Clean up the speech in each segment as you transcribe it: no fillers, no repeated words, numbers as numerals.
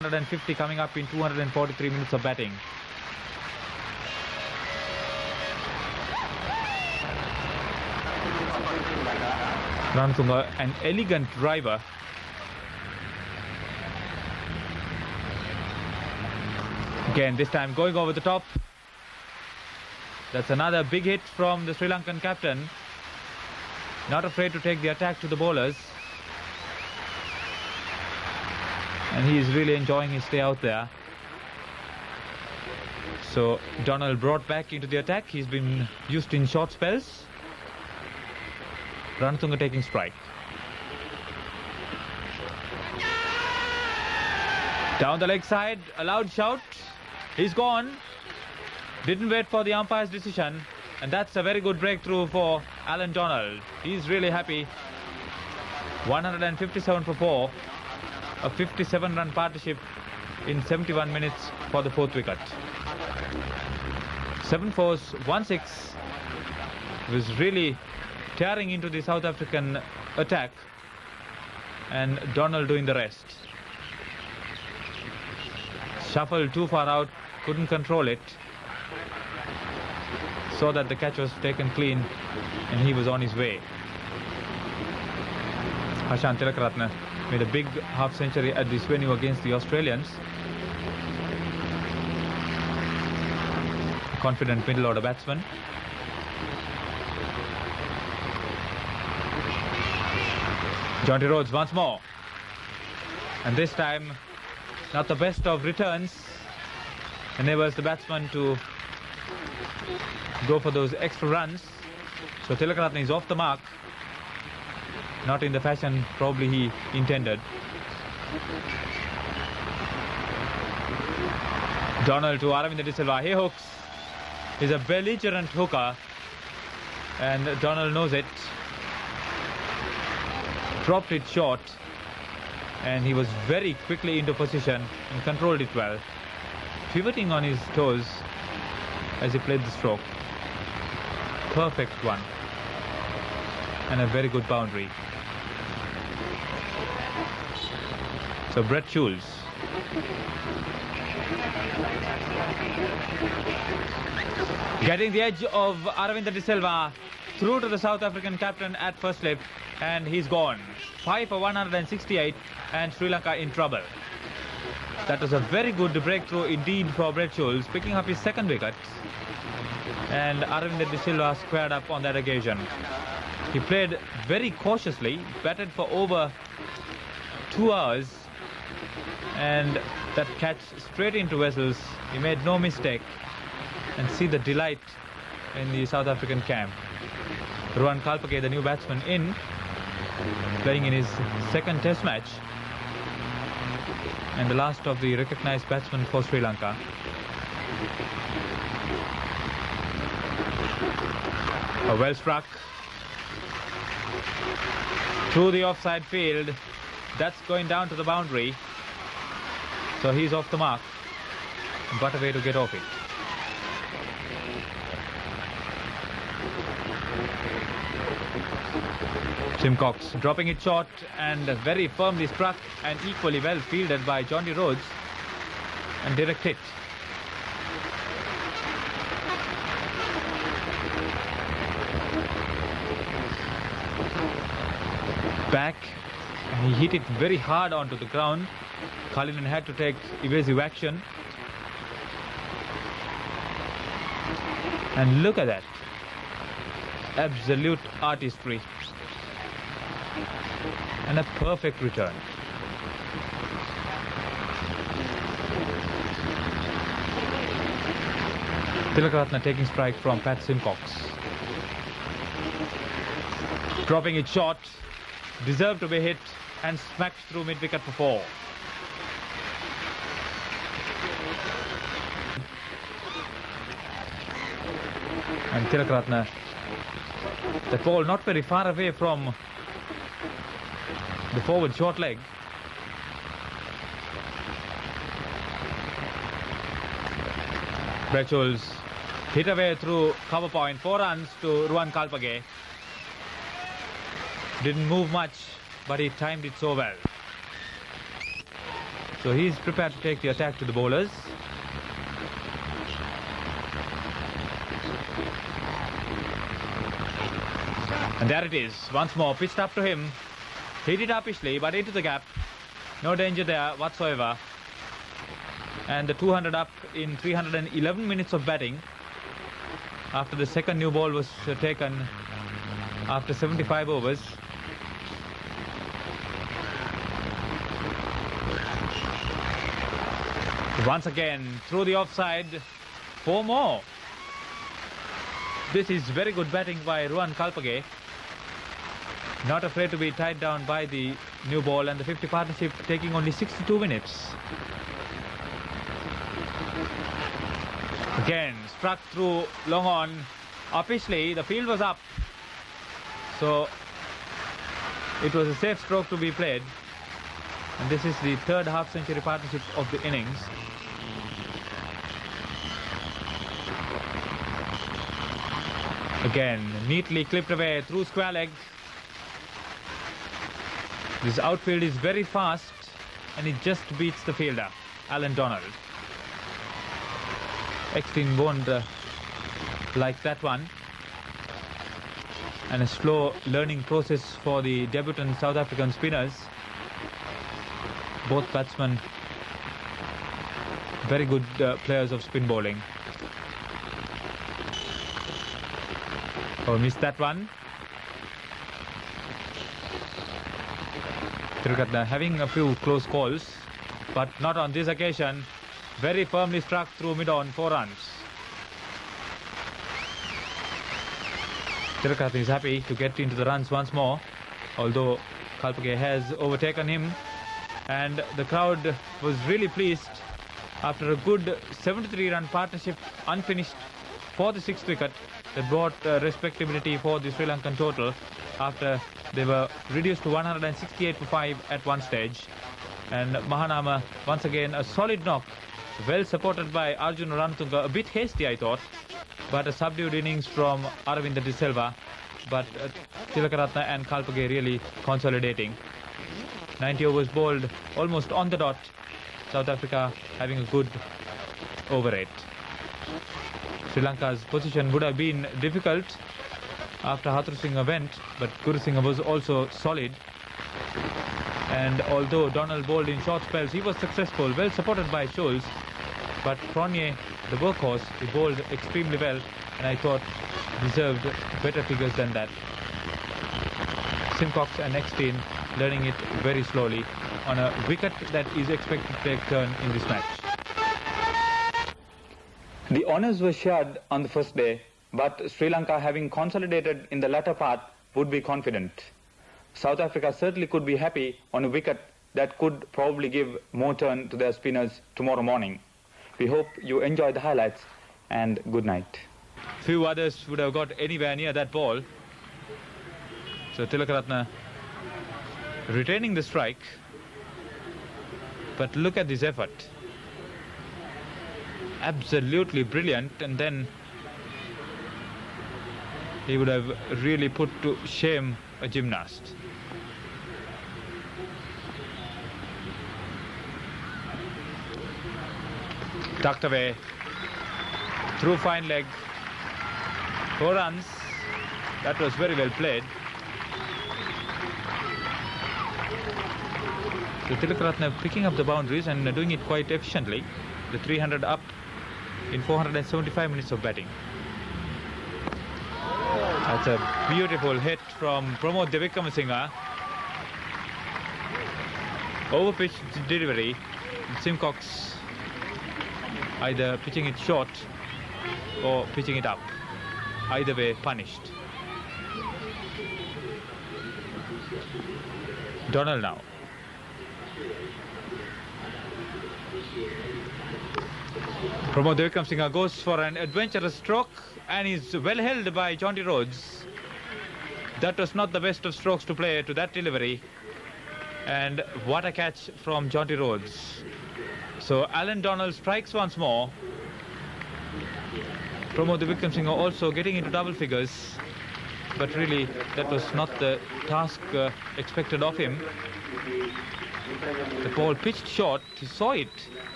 150 coming up in 243 minutes of batting. Ranatunga, an elegant driver. Again, this time going over the top. That's another big hit from the Sri Lankan captain. Not afraid to take the attack to the bowlers. And he is really enjoying his stay out there. So Donald brought back into the attack. He's been used in short spells. Ranatunga taking strike. Down the leg side, a loud shout. He's gone. Didn't wait for the umpire's decision. And that's a very good breakthrough for Alan Donald. He's really happy. 157 for 4. A 57-run partnership in 71 minutes for the fourth wicket. 7 fours, 1 6. Was really tearing into the South African attack, and Donald doing the rest. Shuffled too far out, couldn't control it. Saw that the catch was taken clean, and he was on his way. Hashan Tilakaratne made a big half century at this venue against the Australians. Confident middle order batsman. Jonty Rhodes once more. And this time, not the best of returns. Enables the batsman to go for those extra runs. So Tilakaratne is off the mark. Not in the fashion probably he intended. Donald to Aravinda De Silva. He hooks. He's a belligerent hooker. And Donald knows it. Dropped it short. And he was very quickly into position and controlled it well. Pivoting on his toes as he played the stroke. Perfect one. And a very good boundary. So Brett Schulz. Getting the edge of Aravinda De Silva through to the South African captain at first slip, and he's gone. 5 for 168 and Sri Lanka in trouble. That was a very good breakthrough indeed for Brett Schulz, picking up his second wicket. And Aravinda De Silva squared up on that occasion. He played very cautiously, batted for over 2 hours, and that catch straight into Wessels. He made no mistake. And see the delight in the South African camp. Ruan Kalpake, the new batsman, in, playing in his second test match, and the last of the recognized batsmen for Sri Lanka. Well struck through the offside field. That's going down to the boundary. So he's off the mark, but a way to get off it. Simcox dropping it short and very firmly struck and equally well fielded by Jonty Rhodes, and direct hit. Back, and he hit it very hard onto the ground. Kalinin had to take evasive action. And look at that. Absolute artistry. And a perfect return. Tilakaratne taking strike from Pat Simcox. Dropping it short. Deserved to be hit and smacked through mid-wicket for 4. And Tilakaratne, the ball not very far away from the forward short leg. Brett Schulz hit away through cover point. 4 runs to Ruan Kalpage. Didn't move much, but he timed it so well. So he's prepared to take the attack to the bowlers. And there it is, once more, pitched up to him. Hit it upishly, but into the gap. No danger there whatsoever. And the 200 up in 311 minutes of batting. After the second new ball was taken after 75 overs. Once again, through the offside, 4 more. This is very good batting by Ruan Kalpage. Not afraid to be tied down by the new ball, and the 50 partnership taking only 62 minutes. Again, struck through long on. Upishly, the field was up. So, it was a safe stroke to be played. And this is the third half-century partnership of the innings. Again, neatly clipped away through square leg. This outfield is very fast and it just beats the fielder, Alan Donald. Extin won't like that one. And a slow learning process for the debutant South African spinners. Both batsmen very good players of spin bowling. Oh, missed that one. Tirukatne having a few close calls, but not on this occasion. Very firmly struck through mid-on, 4 runs. Tirukatne is happy to get into the runs once more, although Kalpage has overtaken him. And the crowd was really pleased after a good 73-run partnership unfinished for the 6th wicket that brought respectability for the Sri Lankan total after they were reduced to 168 for 5 at one stage. And Mahanama once again a solid knock, well supported by Arjuna Ranatunga, a bit hasty I thought, but a subdued innings from Aravinda De Silva, but Tilakaratne and Kalpage really consolidating. 90 overs bowled almost on the dot. South Africa having a good over rate. Sri Lanka's position would have been difficult after Hatrusingha went, but Gurusingha was also solid. And although Donald bowled in short spells, he was successful, well supported by Scholes. But Cronje, the workhorse, he bowled extremely well, and I thought deserved better figures than that. Simcox and Extin learning it very slowly on a wicket that is expected to take turn in this match. The honours were shared on the first day, but Sri Lanka, having consolidated in the latter part, would be confident. South Africa certainly could be happy on a wicket that could probably give more turn to their spinners tomorrow morning. We hope you enjoy the highlights, and good night. Few others would have got anywhere near that ball. So Tilakaratne retaining the strike, but look at this effort. Absolutely brilliant, and then he would have really put to shame a gymnast. Tucked away, through fine leg, 4 runs. That was very well played. So Tilakaratne picking up the boundaries and doing it quite efficiently. The 300 up in 475 minutes of batting. That's a beautiful hit from Pramod Devikramasinghe. Overpitched delivery. Simcox either pitching it short or pitching it up. Either way punished. Donald now. Pramod Devikramasinghe goes for an adventurous stroke and is well held by Jonty Rhodes. That was not the best of strokes to play to that delivery. And what a catch from Jonty Rhodes. So Alan Donald strikes once more. Pramod Devikramasinghe also getting into double figures. But really, that was not the task expected of him. The ball pitched short. He saw it,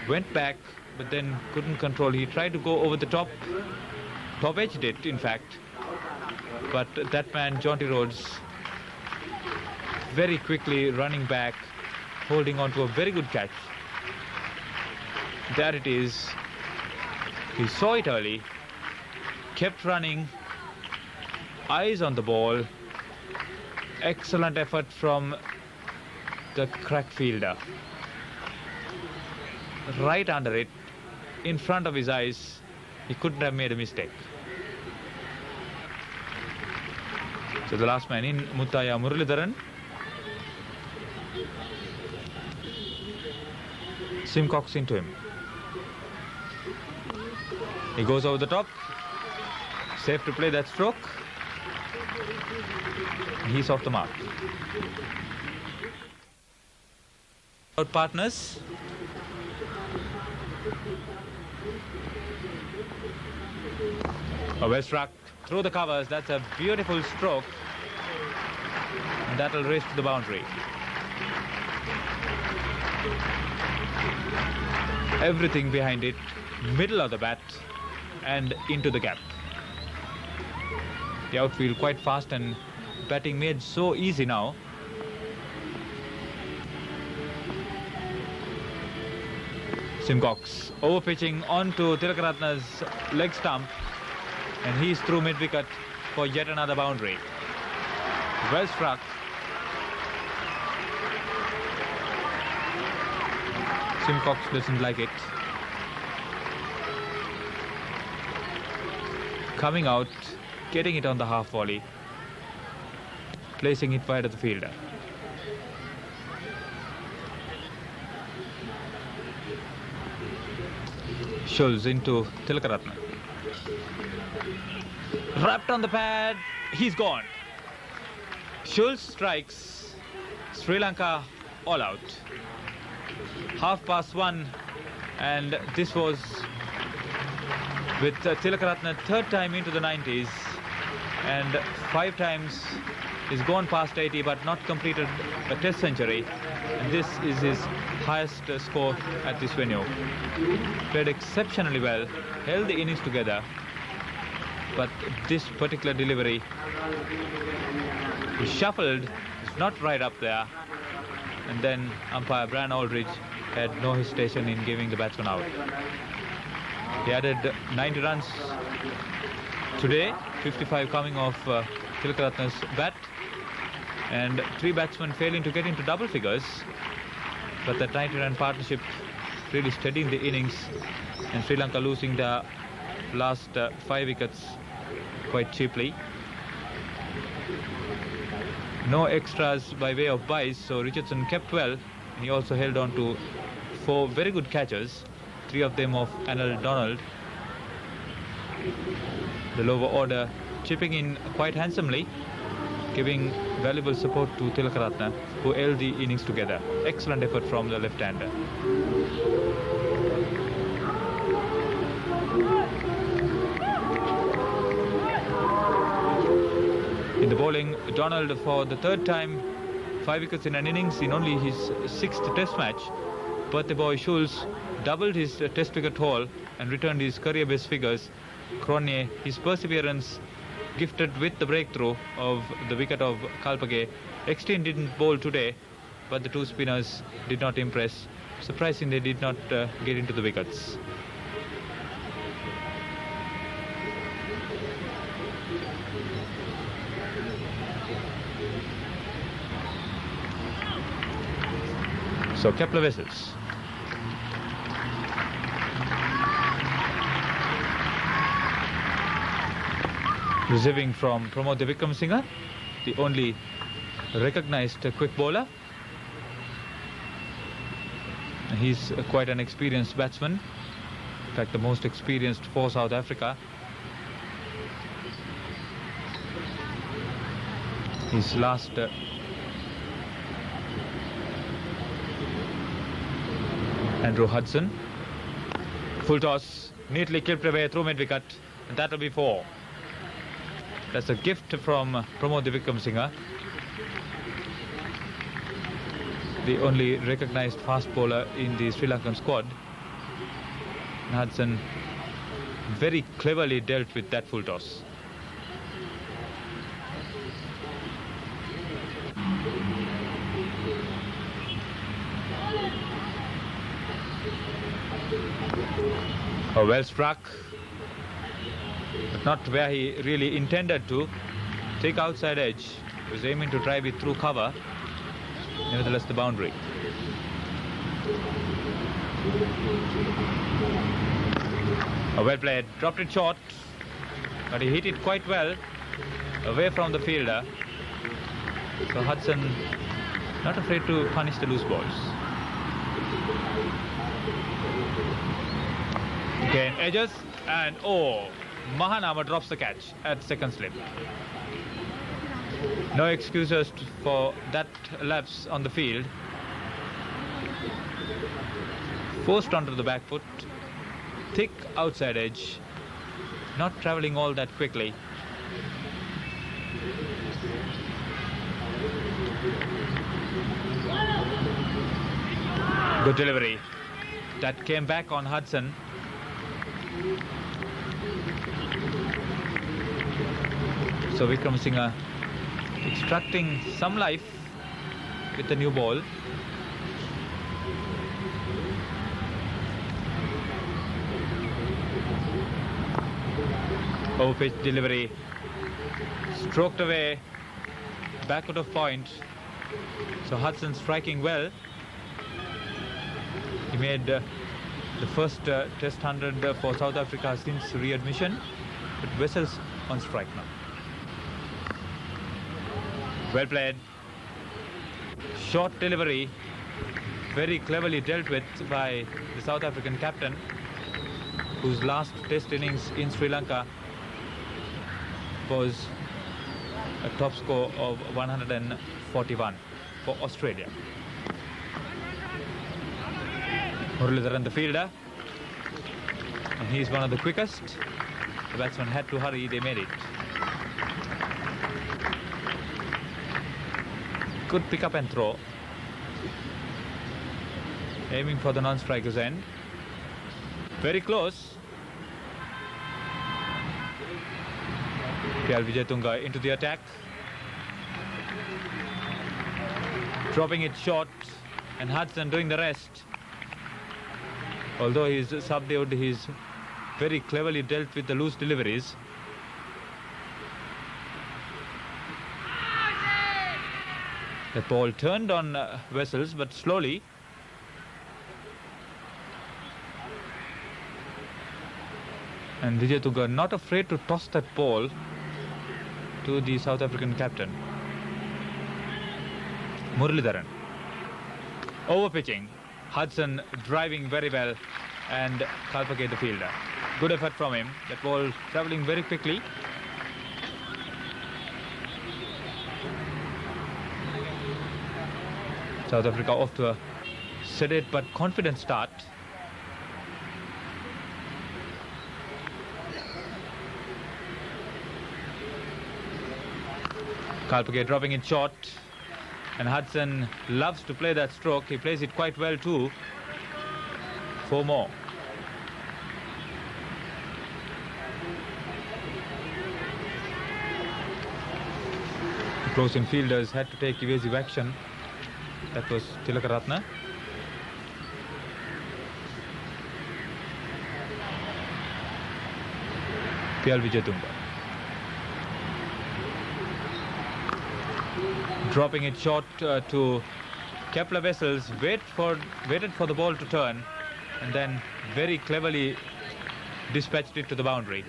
went back, but then couldn't control. He tried to go over the top edged it, in fact. But that man, Jonty Rhodes, very quickly running back, holding on to a very good catch. There it is. He saw it early, kept running, eyes on the ball. Excellent effort from the crack fielder. Right under it, in front of his eyes. He couldn't have made a mistake. So the last man in, Muttaya Muralidharan. Simcox into him. He goes over the top. Safe to play that stroke. He's off the mark. Out partners. A well struck through the covers. That's a beautiful stroke. And that'll race to the boundary. Everything behind it, middle of the bat and into the gap. The outfield quite fast and batting made so easy now. Simcox over pitching onto Tilakaratne's leg stump, and he's through mid-wicket for yet another boundary. Well struck. Simcox doesn't like it. Coming out, getting it on the half volley, placing it wide of the fielder. Schulz into Tilakaratne. Wrapped on the pad, he's gone. Schulz strikes. Sri Lanka all out. 1:30, and this was with Tilakaratne third time into the 90s, and 5 times he's gone past 80 but not completed a test century, and this is his highest score at this venue. Played exceptionally well, held the innings together, but this particular delivery was shuffled, it's not right up there, and then umpire Brian Aldridge had no hesitation in giving the batsman out. He added 90 runs today, 55 coming off Tilakaratne's bat, and 3 batsmen failing to get into double figures, but that 90-run partnership really steadying the innings, and Sri Lanka losing their last 5 wickets quite cheaply. No extras by way of buys, so Richardson kept well. He also held on to 4 very good catches, 3 of them of Anil Donald. The lower order chipping in quite handsomely, giving valuable support to Tilakaratne, who held the innings together. Excellent effort from the left-hander. In the bowling, Donald for the 3rd time, 5 wickets in an innings in only his 6th test match. Birthday boy Schulz doubled his test wicket haul and returned his career best figures. Cronje, his perseverance gifted with the breakthrough of the wicket of Kalpage. Extine didn't bowl today, but the 2 spinners did not impress. Surprisingly, they did not get into the wickets. So Kepler Wessels. Receiving from Pramod Vikramasinghe, the only recognized quick bowler. He's quite an experienced batsman. In fact, the most experienced for South Africa. His last Andrew Hudson. Full toss, neatly clipped away through mid-wicket, and that'll be 4. That's a gift from Pramod Vikramasinghe. the only recognized fast bowler in the Sri Lankan squad. Hudson very cleverly dealt with that full toss. Oh, well struck, but not where he really intended to. Take outside edge. He was aiming to drive it through cover. Nevertheless, the boundary. Oh, well played. Dropped it short, but he hit it quite well away from the fielder. So Hudson not afraid to punish the loose balls. Again, edges, and oh, Mahanama drops the catch at second slip. No excuses for that lapse on the field. Forced onto the back foot, thick outside edge, not travelling all that quickly. Good delivery. That came back on Hudson. So Wickramasinghe extracting some life with the new ball. Over-pitch delivery, stroked away, back out of point. So Hudson striking well. He made the first Test 100 for South Africa since readmission, but Wessels on strike now. Well played. Short delivery, very cleverly dealt with by the South African captain, whose last Test innings in Sri Lanka was a top score of 141 for Australia. Muralidharan, the fielder, and he's one of the quickest. The batsman had to hurry, they made it. Good pick up and throw. Aiming for the non-striker's end. Very close. K.L. Wijayatunga into the attack. Dropping it short, and Hudson doing the rest. Although he's subdued, he's very cleverly dealt with the loose deliveries. The ball turned on Wessels, but slowly. And Wijayatunga not afraid to toss that ball to the South African captain. Muralidharan. Over-pitching. Hudson driving very well, and Kalpake the fielder. Good effort from him. That ball travelling very quickly. South Africa off to a sedate but confident start. Kalpake dropping it short, and Hudson loves to play that stroke. He plays it quite well too. 4 more. The close-in fielders had to take evasive action. That was Tilakaratne. K.L. Wijayatunga. Dropping it short to Kepler Wessels. Waited for the ball to turn, and then very cleverly dispatched it to the boundary.